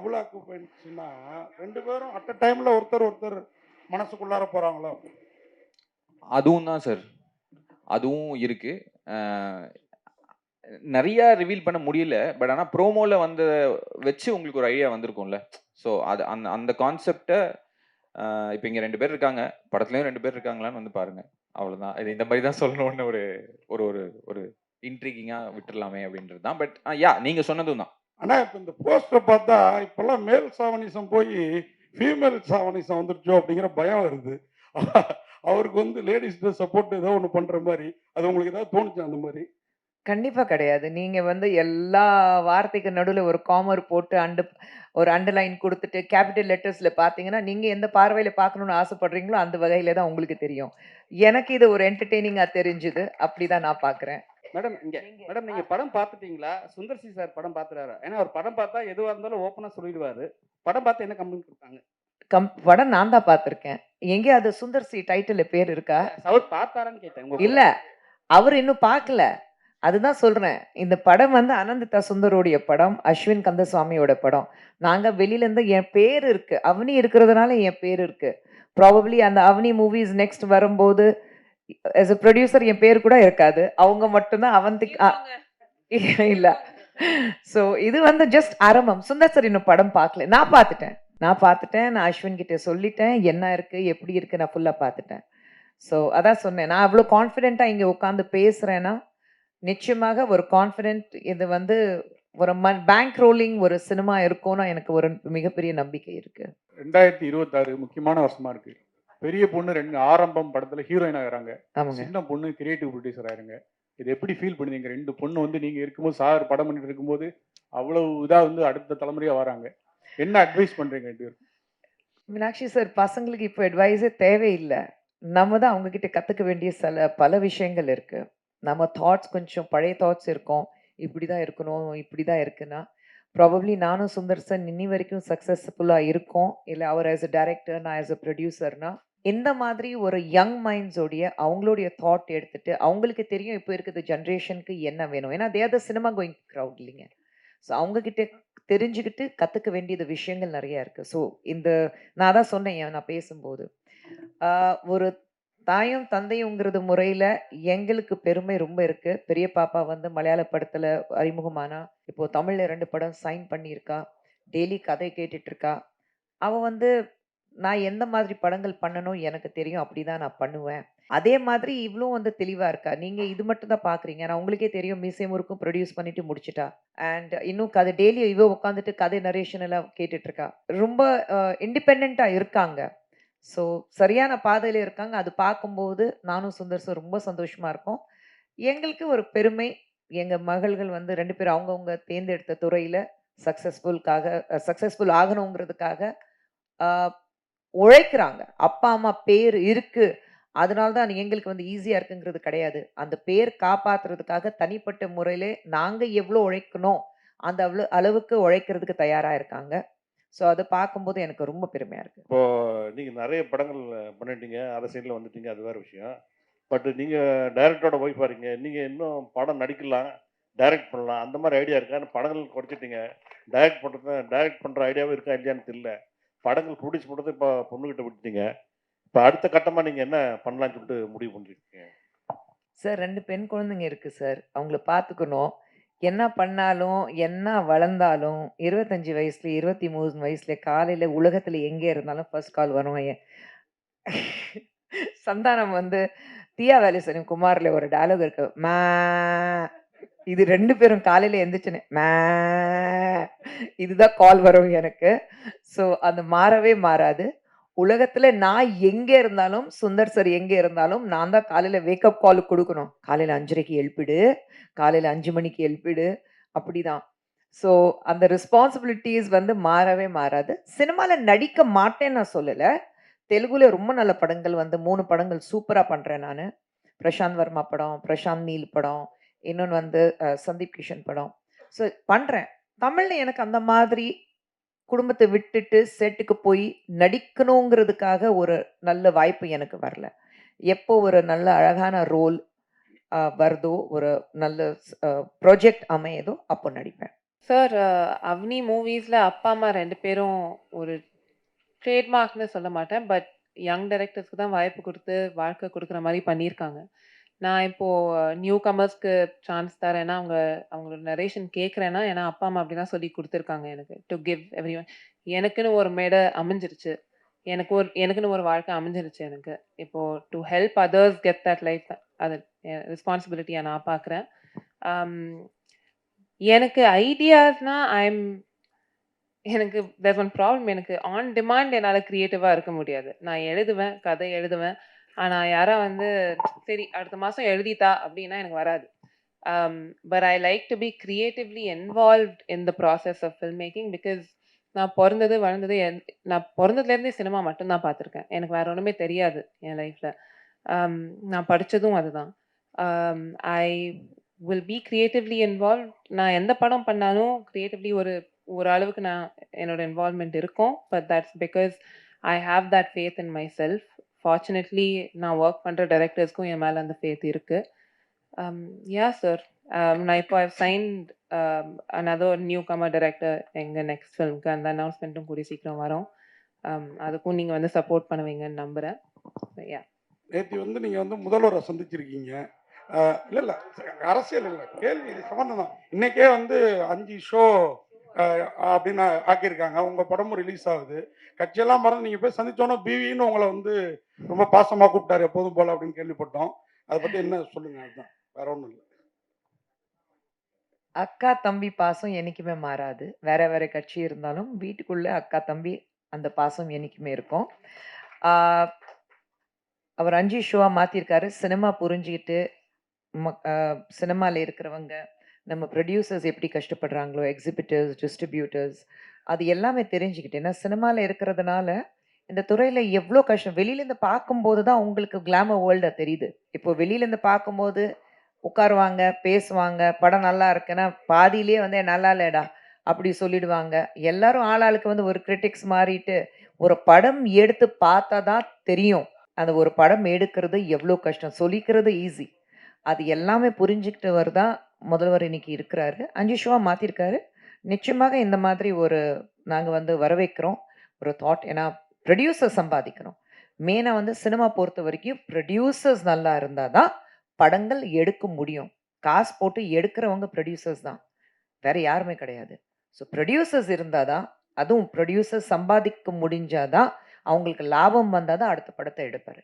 Double ஆக்குபென்சினா 2 பேரும் at a டைம்ல ஒருத்தர் மனசுக்குள்ளார போறாங்களோ? அதுவும் தான் சார். அதுவும் இருக்கு. அ நெறைய ரிவீல் பண்ண முடியல. பட் ஆனா ப்ரோமோல வந்த வச்சு உங்களுக்கு ஒரு ஐடியா வந்திருக்கும்ல. ஸோ அது அந்த அந்த கான்செப்ட்ட இப்ப இங்க 2 பேர் இருக்காங்க. படத்துலயும் 2 பேர் இருக்காங்களான்னு வந்து பாருங்க. அவ்வளோதான். இது இந்த மாரி தான் சொல்லணும்னு ஒரு ஒரு ஒரு ஒரு இன்ட்ரிகிங்கா விட்டுறலாமே அப்படின்றது தான். பட் நீங்க சொன்னதும் தான். ஆனா இப்ப இந்த போஸ்டர பார்த்தா, இப்பல்லாம் மேல் சாவனிசம் போயி, ஃபீமேல் சாவனிசம் வந்துருச்சோ அப்படிங்கிற பயம் வருது. அவருக்கு வந்து லேடீஸ்ட சப்போர்ட் ஏதோ ஒண்ணு பண்ற மாரி. அது உங்களுக்கு ஏதாவது தோணுச்சா அந்த மாரி? கண்டிப்பா கிடையாது. நீங்க வந்து எல்லா வார்த்தைக்கு நடுவுல ஒரு காமர் போட்டு ஒரு அண்டர்லைன் குடுத்துட்டு கேப்பிட்டல் லெட்டர்ஸ்ல பார்த்தீங்கன்னா, நீங்க எந்த பார்வையில பார்க்கணும்னு ஆசைப்படுறீங்களோ, அந்த வகையில தான் உங்களுக்கு தெரியும். எனக்கு இது ஒரு என்டர்டெய்னிங்கா தெரிஞ்சது. அப்படிதான் நான் பார்க்குறேன். மேடம் மேடம் நீங்க படம் பார்த்துட்டீங்களா? சுந்தர் சி சார் படம் பார்த்துட்டாரா? ஏன்னா அவர் படம் பார்த்தா எதுவா இருந்தாலும் ஓப்பனா சொல்லிடுவாரு. படம் பார்த்து என்ன கமெண்ட் குடுத்தாங்க? படம் நான் தான் பார்த்துருக்கேன். எங்கேயாவது சுந்தர் சி டைட்டில்ல பேர் இருக்கா? அவர் பார்த்தாரான்னு கேட்டேன். உங்க இல்ல. அவரு இன்னும் பார்க்கல. அதுதான் சொல்றேன். இந்த படம் வந்து அனந்திதா சுந்தரோடைய படம். அஸ்வின் கந்தசுவாமியோட படம். நாங்க வெளியிலேருந்து என் பேர் இருக்கு. அவனி இருக்கிறதுனால என் பேர் இருக்கு. ப்ராபப்ளி அந்த அவனி மூவிஸ் நெக்ஸ்ட் வரும்போது, ஆஸ் எ புரொடியூசர் என் பேர் கூட இருக்காது. அவங்க மட்டும் தான் அவந்திக் இல்ல. ஸோ இது வந்து ஜஸ்ட் ஆரம்பம். சுந்தர் சார் இன்னும் படம் பார்க்கல. நான் பார்த்துட்டேன். நான் அஸ்வின் கிட்ட சொல்லிட்டேன். என்ன இருக்கு? எப்படி இருக்கு? நான் ஃபுல்லா பார்த்துட்டேன். ஸோ அதான் சொன்னேன். நான் அவ்ளோ கான்ஃபிடென்ட்டா இங்க உட்கார்ந்து பேசுறேன்னா, நிச்சயமாக ஒரு கான்ஃபிடென்ட் இது வந்து ஒரு பேங்க் ரோலிங் ஒரு சினிமா இருக்கும்னு எனக்கு ஒரு மிகப்பெரிய நம்பிக்கை இருக்கு. 2026 முக்கியமான வருஷமா இருக்கு. பெரிய பொண்ணு 2 ஆரம்பம் படத்துல ஹீரோயின் ஆகுறாங்க. ஆமாங்க. சின்ன பொண்ணு கிரியேட்டிவ் ப்ரொடியூசர் ஆயிருங்க. இது எப்படி ஃபீல் பண்ணுவீங்க? 2 பொண்ணு வந்து நீங்க இருக்கும்போது சார் படம் பண்ணிட்டு இருக்கும்போது, அவ்வளவு இதா வந்து அடுத்த தலைமுறையா வராங்க. என்ன அட்வைஸ் பண்றீங்க 2 பேருக்கும்? மீனாட்சி சார் பசங்களுக்கு இப்போ அட்வைஸே தேவையில்ல. நம்ம தான் அவங்க கிட்ட கத்துக்க வேண்டிய பல விஷயங்கள் இருக்கு. நம்ம தாட்ஸ் கொஞ்சம் பழைய தாட்ஸ் இருக்கும். இப்படிதான் இருக்கணும், இப்படிதான் இருக்குன்னா, ப்ராபப்ளி நானும் சுந்தர் சார் இன்னி வரைக்கும் சக்சஸ்ஃபுல்லா இருக்கோம். இல்ல அவர் ஆஸ் அ டைரக்டர், நான் ஆஸ் அ ப்ரொடியூசர்னா, இந்த மாதிரி ஒரு யங் மைண்ட்ஸோடைய அவங்களுடைய தாட் எடுத்துட்டு, அவங்களுக்கு தெரியும் இப்போ இருக்கிற ஜெனரேஷனுக்கு என்ன வேணும். ஏன்னா they are the cinema going crowd இல்லைங்க. ஸோ அவங்க கிட்ட தெரிஞ்சுக்கிட்டு கத்துக்க வேண்டியது விஷயங்கள் நிறைய இருக்கு. ஸோ இந்த நான் தான் சொன்னேன் நான் பேசும்போது. ஒரு தாயும் தந்தையுங்கிறது முறையில எங்களுக்கு பெருமை ரொம்ப இருக்கு. பெரிய பாப்பா வந்து மலையாள படத்துல அறிமுகமானா, இப்போ தமிழ்ல 2 படம் சைன் பண்ணியிருக்கா. டெய்லி கதை கேட்டுட்டு இருக்கா. அவ வந்து நான் எந்த மாதிரி படங்கள் பண்ணணும் எனக்கு தெரியும். அப்படிதான் நான் பண்ணுவேன். அதே மாதிரி இவளும் வந்து தெளிவா இருக்கா. நீங்க இது மட்டும் தான் பார்க்குறீங்க. ஆனா உங்களுக்கே தெரியும் மீசை முறுக்கும் ப்ரொடியூஸ் பண்ணிட்டு முடிச்சுட்டா. அண்ட் இன்னும் கதை டெய்லி இவ உட்காந்துட்டு கதை நரேஷன் எல்லாம் கேட்டுட்டு இருக்கா. ரொம்ப இண்டிபெண்டன்ட்டா இருக்காங்க. ஸோ சரியான பாதையில இருக்காங்க. அது பார்க்கும்போது நானும் சுந்தர் சார் ரொம்ப சந்தோஷமா இருக்கோம். எங்களுக்கு ஒரு பெருமை. எங்க மகள்கள் வந்து 2 பேரும் அவங்கவங்க தேர்ந்தெடுத்த துறையில சக்சஸ்ஃபுல் ஆகணுங்கிறதுக்காக அ உழைக்கிறாங்க. அப்பா, அம்மா பேர் இருக்கு. அதனால தான் எங்களுக்கு வந்து ஈஸியா இருக்குங்கிறது கிடையாது. அந்த பேர் காப்பாத்துறதுக்காக தனிப்பட்ட முறையிலே நாங்க எவ்ளோ உழைக்கணும், அந்த அளவுக்கு உழைக்கிறதுக்கு தயாரா இருக்காங்க. ஸோ அத பார்க்கும்போது எனக்கு ரொம்ப பெருமையா இருக்கு. இப்போ நீங்க நெறைய படங்கள் பண்ணிட்டீங்க. அரசியல்ல வந்துட்டீங்க. அது வேற விஷயம். பட் நீங்க டைரக்டரோட ஒய்ஃபா இருக்கீங்க. நீங்க இன்னும் படம் நடிக்கலாம், டைரக்ட் பண்ணலாம். அந்த மாரி ஐடியா இருக்கா? ஆனா படங்கள் குறைச்சிட்டீங்க. டைரக்ட் பண்ற ஐடியாவும் இருக்கா இல்லையான்னு தெரியல. படங்கள் ப்ரொடியூஸ் பண்றது இப்போ பொண்ணுகிட்ட விட்டுட்டீங்க. இப்ப அடுத்த கட்டமா நீங்க என்ன பண்ணலாம்னு சொல்லிட்டு முடிவு பண்ணிருக்கீங்க? சார் 2 பெண் குழந்தைங்க இருக்கு சார். அவங்கள பார்த்துக்கணும். என்ன பண்ணாலும், என்ன வளர்ந்தாலும் 25 வயசுல, 23 வயசுல காலையில உலகத்துல எங்கே இருந்தாலும் ஃபர்ஸ்ட் கால் வரும். சந்தானம் வந்து தீயா வேலுசனம் குமார்ல ஒரு டயலாக் இருக்கு. மே இது 2 பேரும் காலையில எந்திரிச்சோனே மே இதுதான் கால் வரும் எனக்கு. ஸோ அது மாறவே மாறாது. உலகத்துல நான் எங்க இருந்தாலும், சுந்தர் சார் எங்க இருந்தாலும், நான் தான் காலையில வேக்கப் கால் குடுக்கணும். காலையில 5:30க்கு எழுப்பிடு, காலையில 5 மணிக்கு எழுப்பிடு, அப்படிதான். ஸோ அந்த ரெஸ்பான்சிபிலிட்டீஸ் வந்து மாறவே மாறாது. சினிமால நடிக்க மாட்டேன்னு நான் சொல்லல. தெலுங்குல ரொம்ப நல்ல படங்கள் வந்து 3 படங்கள் சூப்பரா பண்றேன் நானு. பிரசாந்த் வர்மா படம், பிரசாந்த் நீல் படம், இன்னொன்னு வந்து சந்தீப் கிஷன் படம். ஸோ பண்றேன். தமிழ்ல எனக்கு அந்த மாதிரி குடும்பத்த விட்டுட்டு செட்டுக்கு போய் நடிக்கணுங்கிறதுக்காக ஒரு நல்ல வாய்ப்பு எனக்கு வரல. எப்போ ஒரு நல்ல அழகான ரோல் வருதோ, ஒரு நல்ல ப்ராஜெக்ட் அமையுதோ அப்போ நடிப்பேன். சார் அவனி மூவிஸ்ல அப்பா அம்மா 2 பேரும் ஒரு ட்ரேட்மார்க்னு சொல்ல மாட்டேன். பட் யங் டைரக்டர்ஸ்க்கு தான் வாய்ப்பு குடுத்து, வாழ்க்கை குடுக்குற மாரி பண்ணியிருக்காங்க. நான் இப்போ நியூ கமர்ஸ்க்கு சான்ஸ் தரேன்னா, அவங்களோட நரேஷன் கேட்குறேன்னா, ஏன்னா அப்பா அம்மா அப்படிதான் சொல்லி குடுத்துருக்காங்க எனக்கு. To give everyone. எனக்குன்னு ஒரு மேடை அமைஞ்சிருச்சு. எனக்குன்னு ஒரு வாழ்க்கை அமைஞ்சிருச்சு எனக்கு. இப்போ to help others get that life அது ரெஸ்பான்சிபிலிட்டியா நான் பார்க்குறேன். அம் எனக்கு ஐடியாஸ்னா எனக்கு தேர்ஸ் ஒன் ப்ராப்ளம். எனக்கு ஆன் டிமாண்ட் என்னால கிரியேட்டிவா இருக்க முடியாது. நான் எழுதுவேன், கதை எழுதுவேன். ஆனா யாரா வந்து சரி அடுத்த மாசம் எழுதித்தா அப்படின்னா எனக்கு வராது. But I like to be creatively involved in the process of film making. Because நான் பொறந்தது, வளர்ந்தது நான் பொறந்ததுலேருந்தே சினிமா மட்டும் தான் பார்த்துருக்கேன். எனக்கு வேற ஒண்ணுமே தெரியாது என் லைஃப்ல. நான் படிச்சதும் அதுதான். I will be creatively involve. நான் எந்த படம் பண்ணாலும் கிரியேட்டிவ்லி ஒரு ஒரு அளவுக்கு என்னோட இன்வால்வ்மெண்ட் இருக்கும். But that's because I have that faith in myself. Fortunately நான் ஒர்க் பண்ணுற டைரக்டர்ஸ்க்கும் என் மேலே அந்த ஃபேத் இருக்கு. Yeah sir. நான் இப்போ I've signed another newcomer director எங்கள் நெக்ஸ்ட் ஃபிலிம்க்கு. அந்த அனௌன்ஸ்மெண்ட்டும் கூடிய சீக்கிரம் வரும். அதுக்கும் நீங்கள் வந்து சப்போர்ட் பண்ணுவீங்கன்னு நம்புகிறேன். யா. நேத்தி வந்து நீங்க வந்து முதல்வரை சந்திச்சிருக்கீங்க. இல்ல இல்ல அரசியல் இல்ல, கேள்வி இது சம்பந்தம் தான். இன்னைக்கே வந்து 5 ஷோ அப்படின்னு ஆக்கியிருக்காங்க. உங்க படமும் ரிலீஸ் ஆகுது. கட்சியெல்லாம் மறந்து நீங்க போய் சந்திச்சோன்னா பிவின்னு உங்களை வந்து ரொம்ப பாசமா கூப்பிட்டாரு எப்போதும் போல அப்படின்னு கேள்விப்பட்டோம். அதை பத்தி என்ன சொல்லுங்க. அதுதான், வேற ஒண்ணும் இல்லை. அக்கா தம்பி பாசம் என்னைக்குமே மாறாது. வேற வேற கட்சி இருந்தாலும் வீட்டுக்குள்ள அக்கா தம்பி அந்த பாசம் என்னைக்குமே இருக்கும். அவர் 5 ஷோவா மாத்திருக்காரு. சினிமா புரிஞ்சுக்கிட்டு சினிமால இருக்கிறவங்க, நம்ம ப்ரொடியூசர்ஸ் எப்படி கஷ்டப்படுறாங்களோ, எக்ஸிபிட்டர்ஸ், டிஸ்ட்ரிபியூட்டர்ஸ், அது எல்லாமே தெரிஞ்சுக்கிட்டு, ஏன்னா சினிமால இருக்கிறதுனால இந்த துறையில எவ்வளோ கஷ்டம் வெளியில இருந்து பார்க்கும்போது தான் உங்களுக்கு கிளாமர் வேர்ல்டா தெரியுது. இப்போ வெளியில இருந்து பார்க்கும்போது உட்காருவாங்க, பேசுவாங்க, படம் நல்லா இருக்குன்னா பாதியிலேயே வந்து நல்லா இல்லடா அப்படி சொல்லிடுவாங்க. எல்லாரும் ஆளாளுக்கு வந்து ஒரு கிரிட்டிக்ஸ் மாறிட்டு, ஒரு படம் எடுத்து பார்த்தா தான் தெரியும். அந்த ஒரு படம் எடுக்கிறது எவ்வளோ கஷ்டம். சொல்லிக்கிறது ஈஸி. அது எல்லாமே புரிஞ்சுக்கிட்டவர் தான் முதல்வர் இன்னைக்கு இருக்கிறாரு. 5 ஷோவா மாத்திருக்காரு. நிச்சயமாக இந்த மாதிரி நாங்க வந்து வரவேற்கிறோம். ஒரு தாட். ஏன்னா ப்ரொடியூசர் சம்பாதிக்கணும். மெயினா வந்து சினிமா பொறுத்த வரைக்கும் ப்ரொடியூசர்ஸ் நல்லா இருந்தா தான் படங்கள் எடுக்க முடியும். காசு போட்டு எடுக்கிறவங்க ப்ரொடியூசர்ஸ் தான். வேற யாருமே கிடையாது. ஸோ ப்ரொடியூசர்ஸ் இருந்தா தான், அதுவும் ப்ரொடியூசர் சம்பாதிக்க முடிஞ்சா தான், அவங்களுக்கு லாபம் வந்தா தான் அடுத்த படத்த எடுப்பாரு.